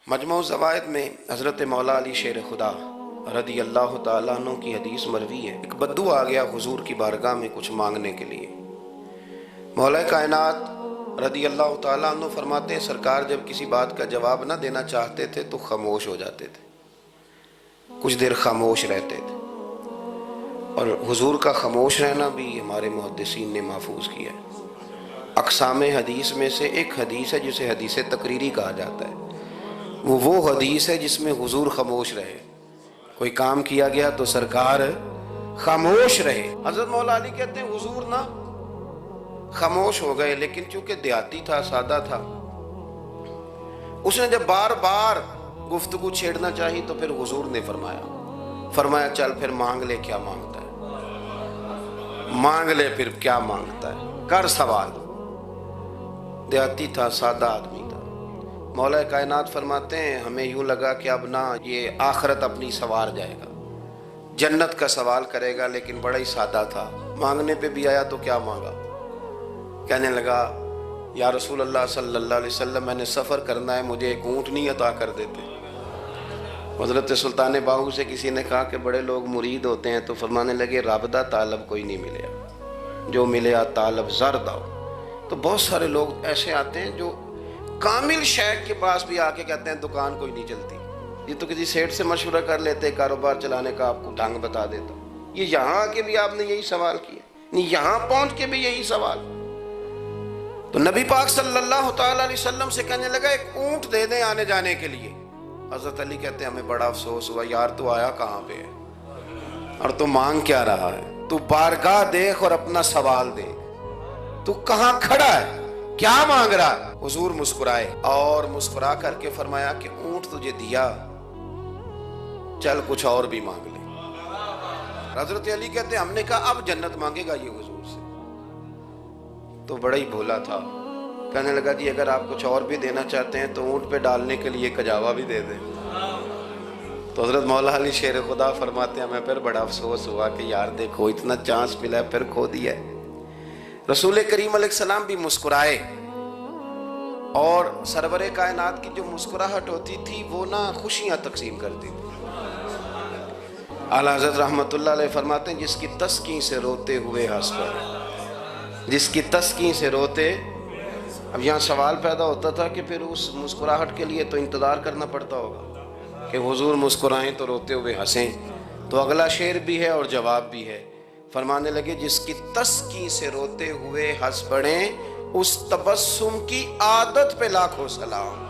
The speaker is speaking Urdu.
مجموع الزوائد میں حضرت مولا علی شیر خدا رضی اللہ تعالیٰ عنہ کی حدیث مروی ہے، ایک بدو آ گیا حضور کی بارگاہ میں کچھ مانگنے کے لیے۔ مولا کائنات رضی اللہ تعالیٰ عنہ فرماتے ہیں سرکار جب کسی بات کا جواب نہ دینا چاہتے تھے تو خاموش ہو جاتے تھے، کچھ دیر خاموش رہتے تھے، اور حضور کا خاموش رہنا بھی ہمارے محدثین نے محفوظ کیا ہے۔ اقسام حدیث میں سے ایک حدیث ہے جسے حدیث تقریری کہا جاتا ہے، وہ حدیث ہے جس میں حضور خاموش رہے، کوئی کام کیا گیا تو سرکار خاموش رہے۔ حضرت مولا علی کہتے ہیں حضور نہ خاموش ہو گئے، لیکن چونکہ دیہاتی تھا، سادہ تھا، اس نے جب بار بار گفتگو چھیڑنا چاہی تو پھر حضور نے فرمایا چل پھر مانگ لے، کیا مانگتا ہے، مانگ لے پھر کیا مانگتا ہے، کر سوال۔ دیہاتی تھا، سادہ آدمی تھا۔ مولا کائنات فرماتے ہیں ہمیں یوں لگا کہ اب نہ یہ آخرت اپنی سوار جائے گا، جنت کا سوال کرے گا، لیکن بڑا ہی سادہ تھا۔ مانگنے پہ بھی آیا تو کیا مانگا، کہنے لگا یا رسول اللہ صلی اللہ علیہ وسلم میں نے سفر کرنا ہے، مجھے ایک اونٹنی عطا کر دیتے۔ حضرت سلطان باہو سے کسی نے کہا کہ بڑے لوگ مرید ہوتے ہیں، تو فرمانے لگے رب دا طالب کوئی نہیں ملیا، جو ملیا طالب زرد آؤ۔ تو بہت سارے لوگ ایسے آتے ہیں جو کامل شیخ کے پاس بھی آ کے کہتے ہیں دکان کوئی نہیں چلتی، یہ تو کسی سیٹ سے مشورہ کر لیتے، کاروبار چلانے کا آپ کو ڈھنگ بتا دیتا۔ یہ یہاں آ کے بھی آپ نے یہی سوال کیا، نہیں یہاں پہنچ کے بھی یہی سوال۔ تو نبی پاک صلی اللہ تعالیٰ علیہ وسلم سے کہنے لگا ایک اونٹ دے دیں آنے جانے کے لیے۔ حضرت علی کہتے ہیں ہمیں بڑا افسوس ہوا، یار تو آیا کہاں پہ ہے اور تو مانگ کیا رہا ہے، تو بارگاہ دیکھ اور اپنا سوال دیکھ، تو کہاں کھڑا ہے، کیا مانگ رہا ہے۔ حضور مسکرائے اور مسکرا کر کے فرمایا کہ اونٹ تجھے دیا، چل کچھ اور بھی مانگ لے۔ حضرت علی کہتے ہیں ہم نے کہا اب جنت مانگے گا یہ حضور سے، تو بڑا ہی بھولا تھا، کہنے لگا جی اگر آپ کچھ اور بھی دینا چاہتے ہیں تو اونٹ پہ ڈالنے کے لیے کجاوا بھی دے دیں۔ تو حضرت مولا علی شیر خدا فرماتے ہیں ہمیں پھر بڑا افسوس ہوا کہ یار دیکھو اتنا چانس ملا ہے پھر کھو دیا ہے۔ رسول کریم علیہ السلام بھی مسکرائے، اور سرور کائنات کی جو مسکراہٹ ہوتی تھی وہ نہ خوشیاں تقسیم کرتی تھی۔ اعلیٰ حضرت رحمت اللہ علیہ فرماتے ہیں جس کی تسکین سے روتے ہوئے ہنس پڑے، جس کی تسکین سے روتے۔ اب یہاں سوال پیدا ہوتا تھا کہ پھر اس مسکراہٹ کے لیے تو انتظار کرنا پڑتا ہوگا کہ حضور مسکرائیں تو روتے ہوئے ہنسیں، تو اگلا شعر بھی ہے اور جواب بھی ہے۔ فرمانے لگے جس کی تسکین سے روتے ہوئے ہنس پڑیں، اس تبسم کی عادت پہ لاکھوں سلام۔